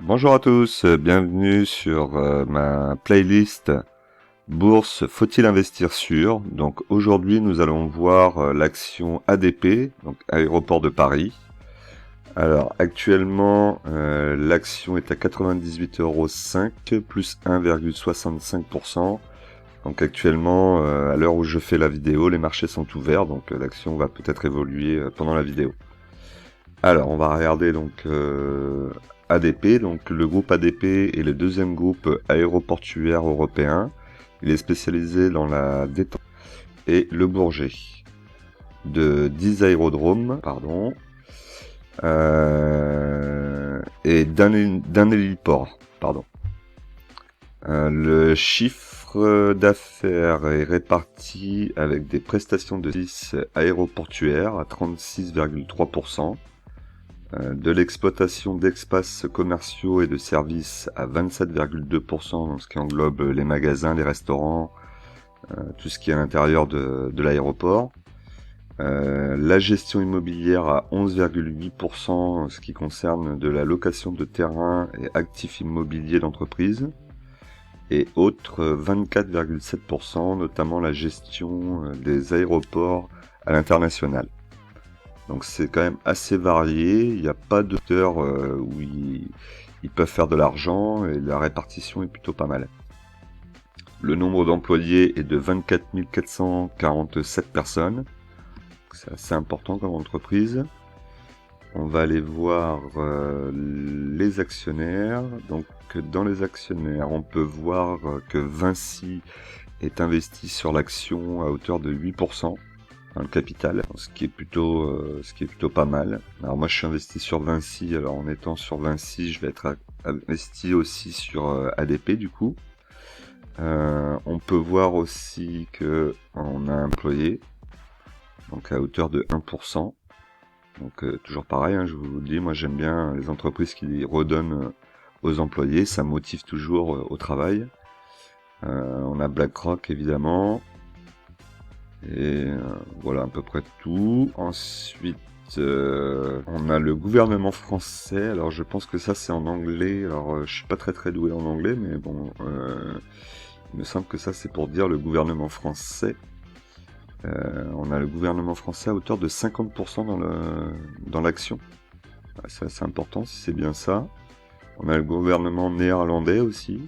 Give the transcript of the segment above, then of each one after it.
Bonjour à tous, bienvenue sur ma playlist Bourse, faut-il investir sur? Donc aujourd'hui nous allons voir l'action ADP, donc Aéroport de Paris. Alors actuellement l'action est à 98,05 € plus 1,65%. Donc actuellement à l'heure où je fais la vidéo, les marchés sont ouverts, donc l'action va peut-être évoluer pendant la vidéo. Alors on va regarder donc ADP, donc le groupe ADP est le deuxième groupe aéroportuaire européen. Il est spécialisé dans la détente et le Bourget de 10 aérodromes, et d'un héliport, le chiffre d'affaires est réparti avec des prestations de services aéroportuaires à 36,3%. De l'exploitation d'espaces commerciaux et de services à 27,2%, ce qui englobe les magasins, les restaurants, tout ce qui est à l'intérieur de l'aéroport. La gestion immobilière à 11,8%, ce qui concerne de la location de terrains et actifs immobiliers d'entreprise. Et autres 24,7%, notamment la gestion des aéroports à l'international. Donc c'est quand même assez varié, il n'y a pas d'auteur où ils peuvent faire de l'argent et la répartition est plutôt pas mal. Le nombre d'employés est de 24 447 personnes, c'est assez important comme entreprise. On va aller voir les actionnaires. Donc dans les actionnaires, on peut voir que Vinci est investi sur l'action à hauteur de 8%. Le capital, ce qui est plutôt pas mal. Alors moi je suis investi sur Vinci, alors en étant sur Vinci je vais être investi aussi sur ADP du coup. On peut voir aussi que on a un employé, donc à hauteur de 1%. Donc toujours pareil, hein, je vous le dis, moi j'aime bien les entreprises qui redonnent aux employés, ça motive toujours au travail. On a BlackRock évidemment. Et voilà à peu près tout. Ensuite, on a le gouvernement français. Alors je pense que ça c'est en anglais. Alors je suis pas très doué en anglais, mais bon, il me semble que ça c'est pour dire le gouvernement français. On a le gouvernement français à hauteur de 50% dans l'action. C'est assez important si c'est bien ça. On a le gouvernement néerlandais aussi,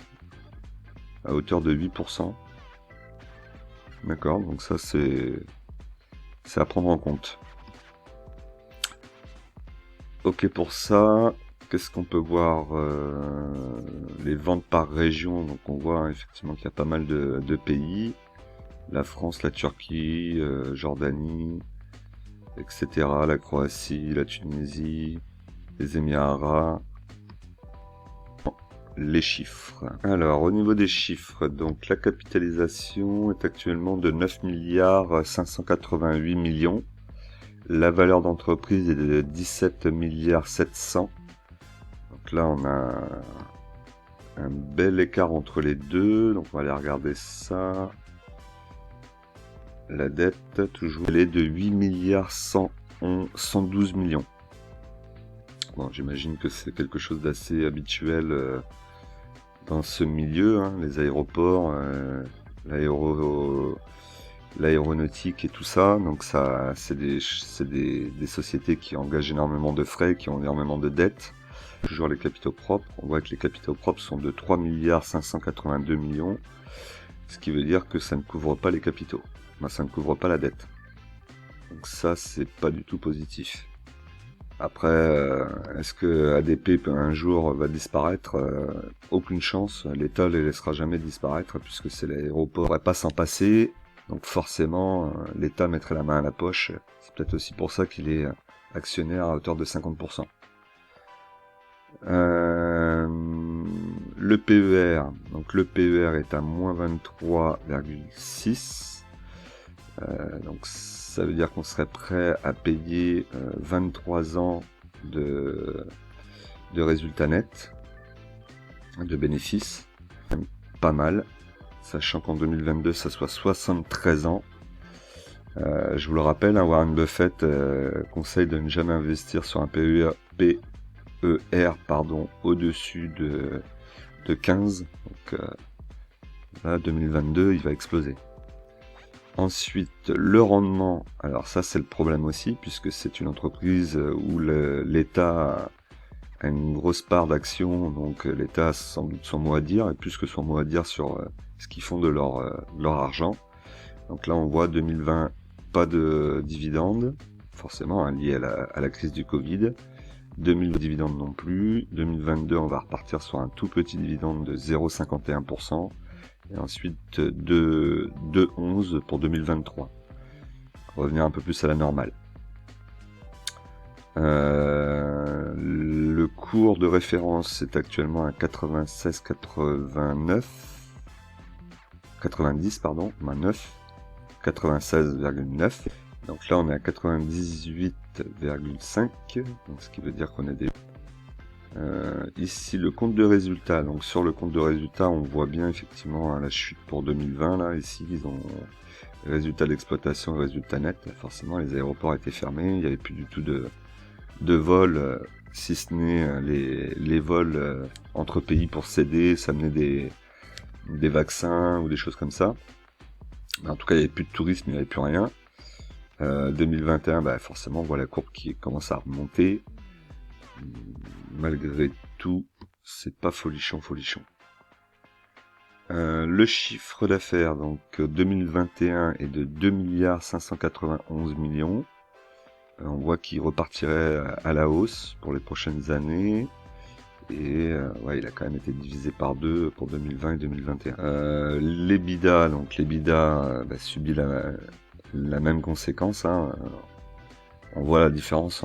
à hauteur de 8%. D'accord, donc ça c'est à prendre en compte. Ok pour ça, qu'est-ce qu'on peut voir les ventes par région, donc on voit effectivement qu'il y a pas mal de pays. La France, la Turquie, Jordanie, etc. La Croatie, la Tunisie, les Émirats arabes. Les chiffres. Alors au niveau des chiffres, donc la capitalisation est actuellement de 9 milliards 588 millions. La valeur d'entreprise est de 17 milliards 700. Donc là on a un bel écart entre les deux. Donc on va aller regarder ça. La dette toujours elle est de 8 milliards 112 millions. Bon, j'imagine que c'est quelque chose d'assez habituel dans ce milieu, hein, les aéroports, l'aéronautique et tout ça. Donc ça, c'est des sociétés qui engagent énormément de frais, qui ont énormément de dettes. Toujours les capitaux propres. On voit que les capitaux propres sont de 3 milliards 582 millions, ce qui veut dire que ça ne couvre pas les capitaux. Ben, ça ne couvre pas la dette. Donc ça, c'est pas du tout positif. Après, est-ce que ADP un jour va disparaître? Aucune chance, l'État ne les laissera jamais disparaître puisque c'est l'aéroport, on ne pourrait pas s'en passer, donc forcément l'État mettrait la main à la poche. C'est peut-être aussi pour ça qu'il est actionnaire à hauteur de 50%. Le PER, donc le PER est à moins 23,6. Donc ça veut dire qu'on serait prêt à payer 23 ans de résultats nets, de bénéfices, pas mal, sachant qu'en 2022 ça soit 73 ans. Je vous le rappelle, hein, Warren Buffett conseille de ne jamais investir sur un PER pardon, au-dessus de 15. Donc là, 2022, il va exploser. Ensuite, le rendement, alors ça c'est le problème aussi, puisque c'est une entreprise où l'État a une grosse part d'actions, donc l'État a sans doute son mot à dire, et plus que son mot à dire sur ce qu'ils font de leur argent. Donc là on voit 2020, pas de dividendes, forcément hein, lié à la crise du Covid. 2020 dividendes non plus. 2022 on va repartir sur un tout petit dividende de 0,51%. Et ensuite de 11 pour 2023. Revenir un peu plus à la normale. Le cours de référence est actuellement à 96,89. 90 pardon, 9. 96,9. Donc là on est à 98,5. Donc ce qui veut dire qu'on est des... ici le compte de résultat, donc sur le compte de résultat on voit bien effectivement la chute pour 2020 là, ici ils ont résultat d'exploitation et résultat net, forcément les aéroports étaient fermés, il n'y avait plus du tout de vols, si ce n'est les vols entre pays pour s'aider, s'amener des vaccins ou des choses comme ça. En tout cas il n'y avait plus de tourisme, il n'y avait plus rien. 2021 bah, forcément on voit la courbe qui commence à remonter. Malgré tout, c'est pas folichon. Le chiffre d'affaires, donc 2021 est de 2,591 milliards. On voit qu'il repartirait à la hausse pour les prochaines années. Et ouais, il a quand même été divisé par 2 pour 2020 et 2021. L'EBITDA, donc l'EBITDA subit la même conséquence. Hein. On voit la différence.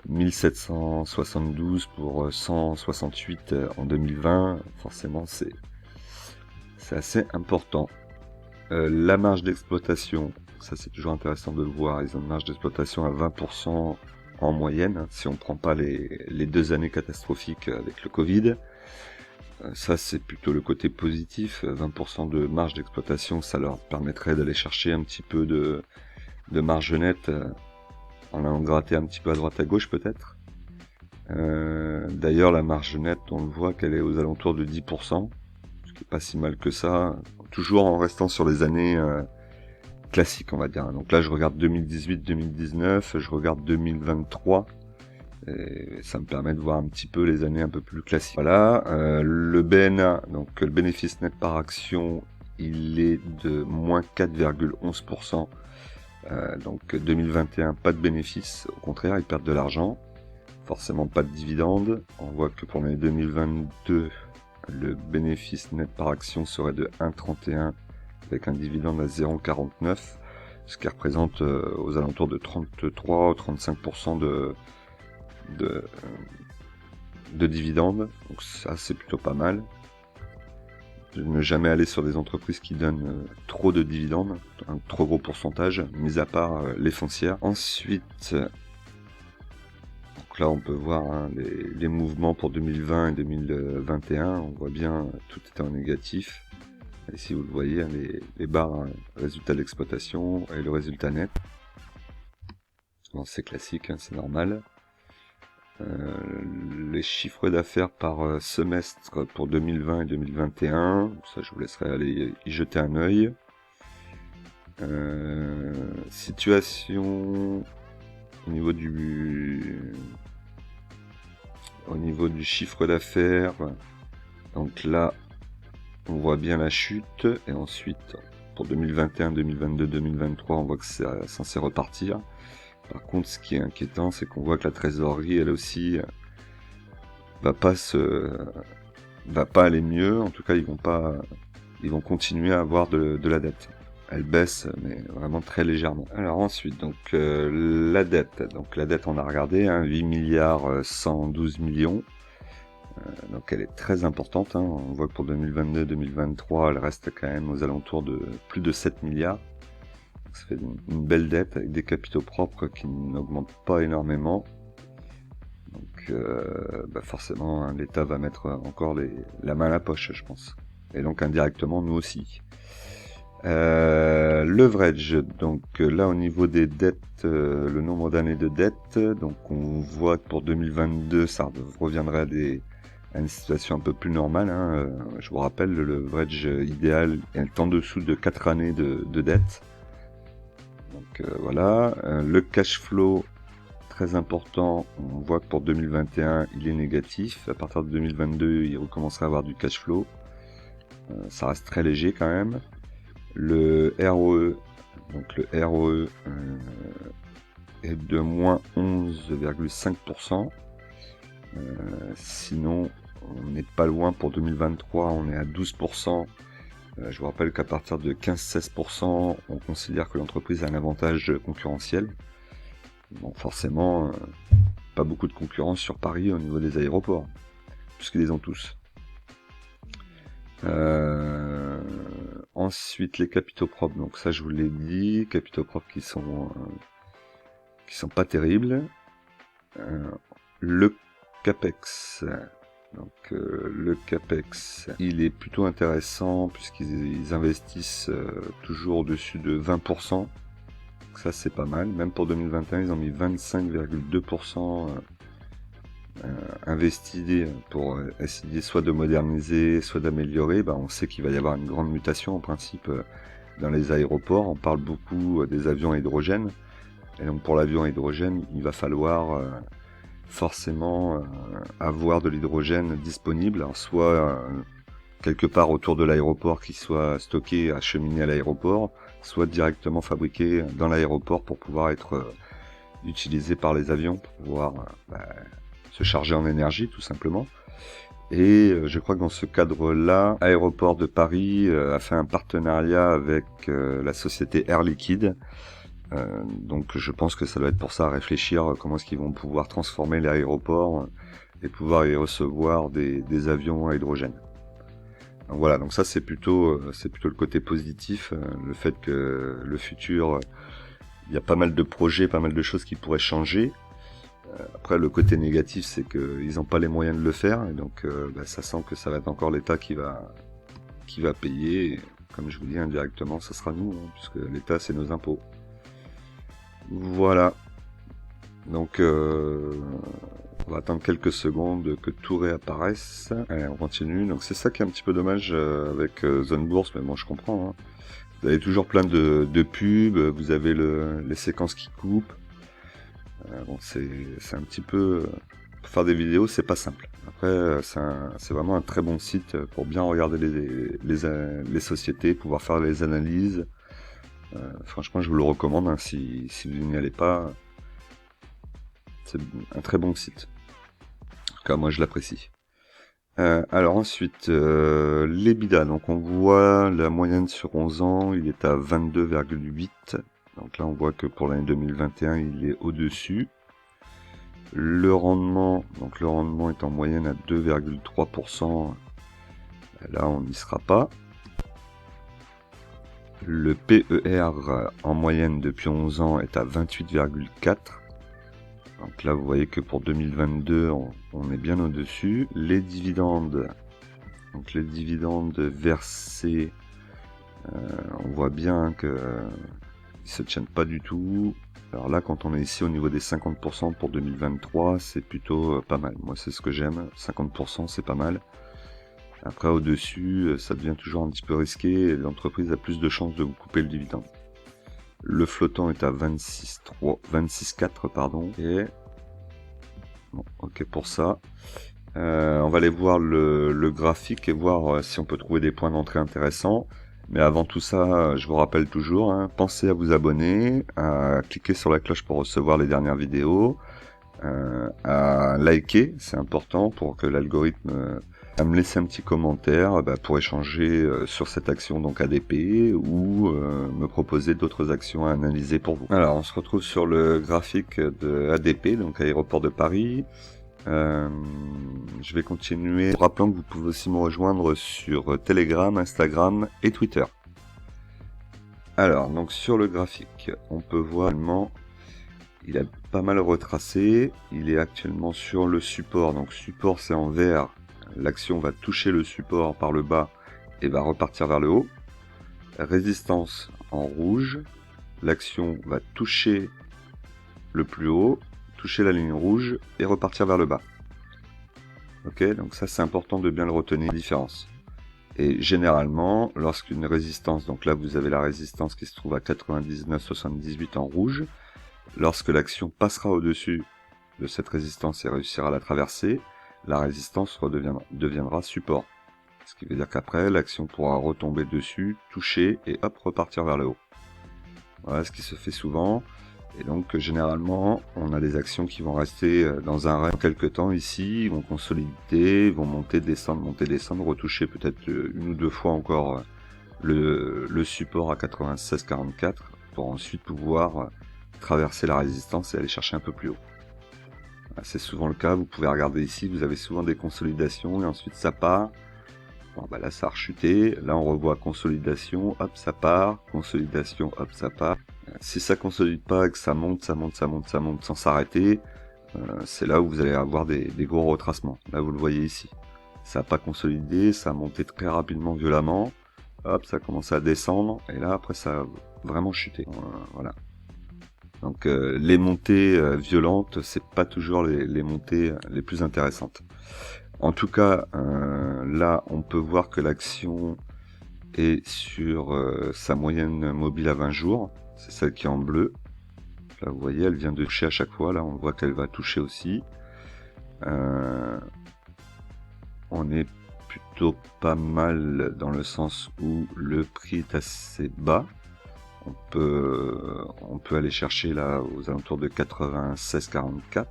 1772 pour 168 en 2020, forcément c'est assez important. La marge d'exploitation, ça c'est toujours intéressant de le voir, ils ont une marge d'exploitation à 20% en moyenne, hein, si on ne prend pas les 2 années catastrophiques avec le Covid. Ça c'est plutôt le côté positif, 20% de marge d'exploitation, ça leur permettrait d'aller chercher un petit peu de marge nette, en allant gratter un petit peu à droite à gauche peut-être. D'ailleurs la marge nette on le voit qu'elle est aux alentours de 10%, ce qui est pas si mal que ça, toujours en restant sur les années classiques on va dire. Donc là je regarde 2018-2019, je regarde 2023, et ça me permet de voir un petit peu les années un peu plus classiques. Voilà, le BNA, donc le bénéfice net par action, il est de moins 4,11%. Donc 2021, pas de bénéfice, au contraire, ils perdent de l'argent, forcément pas de dividendes. On voit que pour l'année 2022, le bénéfice net par action serait de 1,31 avec un dividende à 0,49, ce qui représente aux alentours de 33-35% de dividendes, donc ça c'est plutôt pas mal. Ne jamais aller sur des entreprises qui donnent trop de dividendes, un trop gros pourcentage, mis à part les foncières. Ensuite, donc là on peut voir hein, les mouvements pour 2020 et 2021, on voit bien tout était en négatif. Ici vous le voyez, hein, les barres, hein, résultat d'exploitation et le résultat net. Bon, c'est classique, hein, c'est normal. Les chiffres d'affaires par semestre pour 2020 et 2021, ça je vous laisserai aller y jeter un œil. Situation au niveau du chiffre d'affaires, donc là on voit bien la chute, et ensuite pour 2021, 2022, 2023 on voit que c'est censé repartir. Par contre, ce qui est inquiétant, c'est qu'on voit que la trésorerie, elle aussi, va pas aller mieux. En tout cas, ils vont continuer à avoir de la dette. Elle baisse, mais vraiment très légèrement. Alors ensuite, donc la dette. Donc la dette, on a regardé, hein, 8 milliards 112 millions. Donc elle est très importante. Hein. On voit que pour 2022-2023, elle reste quand même aux alentours de plus de 7 milliards. Ça fait une belle dette avec des capitaux propres qui n'augmentent pas énormément. Donc forcément hein, l'État va mettre encore la main à la poche, je pense. Et donc indirectement nous aussi. Leverage, donc là au niveau des dettes, le nombre d'années de dette, donc on voit que pour 2022 ça reviendrait à une situation un peu plus normale, hein. Je vous rappelle, le leverage idéal est en dessous de 4 années de dette. Donc voilà, le cash flow, très important, on voit que pour 2021 il est négatif, à partir de 2022 il recommencera à avoir du cash flow, ça reste très léger quand même. Le ROE, donc le ROE est de moins 11,5%. Sinon, on n'est pas loin pour 2023, on est à 12%. Je vous rappelle qu'à partir de 15-16%, on considère que l'entreprise a un avantage concurrentiel. Bon, forcément, pas beaucoup de concurrence sur Paris au niveau des aéroports, puisqu'ils les ont tous. Ensuite, les capitaux propres, donc ça je vous l'ai dit, capitaux propres qui sont pas terribles. Le CAPEX, donc le CAPEX, il est plutôt intéressant puisqu'ils investissent toujours au-dessus de 20%. Donc ça c'est pas mal, même pour 2021 ils ont mis 25,2% investi pour essayer soit de moderniser, soit d'améliorer. On sait qu'il va y avoir une grande mutation en principe dans les aéroports. On parle beaucoup des avions à hydrogène. Et donc pour l'avion à hydrogène, il va falloir forcément avoir de l'hydrogène disponible, alors soit quelque part autour de l'aéroport qui soit stocké, acheminé à l'aéroport, soit directement fabriqué dans l'aéroport pour pouvoir être utilisé par les avions, pour pouvoir se charger en énergie tout simplement. Et je crois que dans ce cadre-là, Aéroport de Paris a fait un partenariat avec la société Air Liquide. Donc je pense que ça doit être pour ça, à réfléchir comment est-ce qu'ils vont pouvoir transformer l'aéroport et pouvoir y recevoir des avions à hydrogène. Donc voilà, donc ça c'est plutôt le côté positif, le fait que le futur, il y a pas mal de projets, pas mal de choses qui pourraient changer. Après le côté négatif c'est qu'ils n'ont pas les moyens de le faire, et donc ça sent que ça va être encore l'État qui va payer, et comme je vous dis indirectement ça sera nous, hein, puisque l'État c'est nos impôts. Voilà, donc on va attendre quelques secondes que tout réapparaisse. Allez, on continue. Donc c'est ça qui est un petit peu dommage avec Zone Bourse, mais bon je comprends, hein. Vous avez toujours plein de pubs, vous avez les séquences qui coupent. Bon, c'est un petit peu... Pour faire des vidéos, c'est pas simple. Après, c'est vraiment un très bon site pour bien regarder les sociétés, pouvoir faire les analyses. Franchement, je vous le recommande, hein, si vous n'y allez pas. C'est un très bon site. En tout cas, moi, je l'apprécie. Alors ensuite, l'EBITDA. Donc on voit la moyenne sur 11 ans, il est à 22,8. Donc là, on voit que pour l'année 2021, il est au-dessus. Le rendement est en moyenne à 2,3%. Là, on n'y sera pas. Le PER en moyenne depuis 11 ans est à 28,4. Donc là, vous voyez que pour 2022, on est bien au-dessus. Les dividendes, donc les dividendes versés, on voit bien que ils se tiennent pas du tout. Alors là, quand on est ici au niveau des 50% pour 2023, c'est plutôt pas mal. Moi, c'est ce que j'aime. 50%, c'est pas mal. Après, au-dessus, ça devient toujours un petit peu risqué et l'entreprise a plus de chances de vous couper le dividende. Le flottant est à 26,4, pardon. Et bon, ok pour ça. On va aller voir le graphique et voir si on peut trouver des points d'entrée intéressants. Mais avant tout ça, je vous rappelle toujours, hein, pensez à vous abonner, à cliquer sur la cloche pour recevoir les dernières vidéos, à liker, c'est important pour que l'algorithme... à me laisser un petit commentaire pour échanger sur cette action donc ADP ou me proposer d'autres actions à analyser pour vous. Alors on se retrouve sur le graphique de ADP, donc Aéroport de Paris. Je vais continuer en rappelant que vous pouvez aussi me rejoindre sur Telegram, Instagram et Twitter. Alors donc sur le graphique, on peut voir actuellement, il a pas mal retracé, il est actuellement sur le support, donc support c'est en vert. L'action va toucher le support par le bas et va repartir vers le haut. résistance en rouge, l'action va toucher le plus haut, toucher la ligne rouge et repartir vers le bas. Ok, donc ça c'est important de bien le retenir, la différence. Et généralement, lorsqu'une résistance, donc là vous avez la résistance qui se trouve à 99,78 en rouge, lorsque l'action passera au-dessus de cette résistance et réussira à la traverser, la résistance deviendra support. Ce qui veut dire qu'après, l'action pourra retomber dessus, toucher et hop, repartir vers le haut. Voilà ce qui se fait souvent. Et donc généralement, on a des actions qui vont rester dans un range quelques temps ici, ils vont consolider, vont monter, descendre, retoucher peut-être une ou deux fois encore le support à 96,44 pour ensuite pouvoir traverser la résistance et aller chercher un peu plus haut. C'est souvent le cas, vous pouvez regarder ici, vous avez souvent des consolidations et ensuite ça part. Bon, bah là ça a rechuté, là on revoit consolidation, hop ça part, consolidation, hop ça part. Si ça consolide pas et que ça monte sans s'arrêter, c'est là où vous allez avoir des gros retracements. Là vous le voyez ici. Ça n'a pas consolidé, ça a monté très rapidement, violemment. Hop, ça a commencé à descendre, et là après ça a vraiment chuté. Voilà. Donc les montées violentes, c'est pas toujours les montées les plus intéressantes. En tout cas, là on peut voir que l'action est sur sa moyenne mobile à 20 jours. C'est celle qui est en bleu. Là, vous voyez, elle vient de toucher à chaque fois. Là, on voit qu'elle va toucher aussi. On est plutôt pas mal dans le sens où le prix est assez bas. On peut aller chercher là aux alentours de 96,44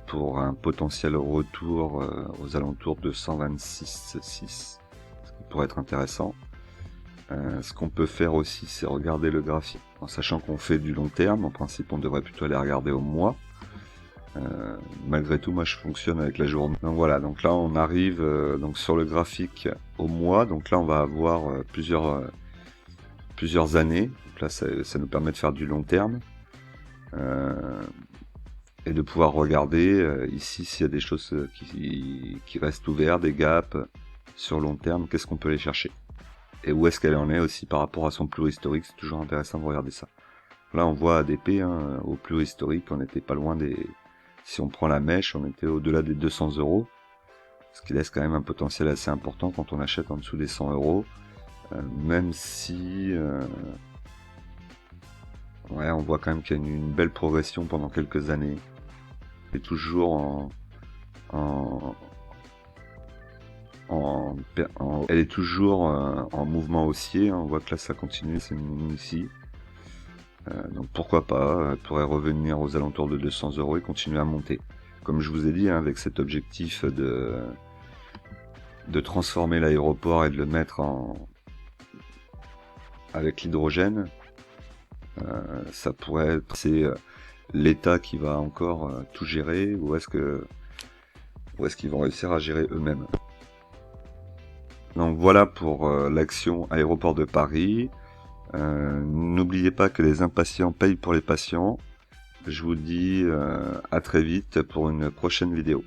pour un potentiel retour aux alentours de 126,6, ce qui pourrait être intéressant. Ce qu'on peut faire aussi, c'est regarder le graphique. En sachant qu'on fait du long terme, en principe, on devrait plutôt aller regarder au mois. Malgré tout, moi, je fonctionne avec la journée. Donc voilà, donc là, on arrive donc sur le graphique au mois. Donc là, on va avoir plusieurs années. Donc là, ça nous permet de faire du long terme. Et de pouvoir regarder ici s'il y a des choses qui restent ouvertes, des gaps sur long terme, qu'est-ce qu'on peut aller chercher. Et où est-ce qu'elle en est aussi par rapport à son plus haut historique, c'est toujours intéressant de regarder ça. Là on voit ADP, au plus haut historique, on n'était pas loin des... Si on prend la mèche, on était au-delà des 200 €, ce qui laisse quand même un potentiel assez important quand on achète en dessous des 100 €, même si... Ouais, on voit quand même qu'il y a une belle progression pendant quelques années. Et toujours elle est toujours en mouvement haussier, on voit que là ça continue, c'est minimum ici. Donc pourquoi pas, elle pourrait revenir aux alentours de 200 € et continuer à monter. Comme je vous ai dit, avec cet objectif de transformer l'aéroport et de le mettre avec l'hydrogène, ça pourrait être l'État qui va encore tout gérer, ou est-ce qu'ils vont réussir à gérer eux-mêmes. Donc voilà pour l'action Aéroport de Paris. N'oubliez pas que les impatients payent pour les patients. Je vous dis à très vite pour une prochaine vidéo.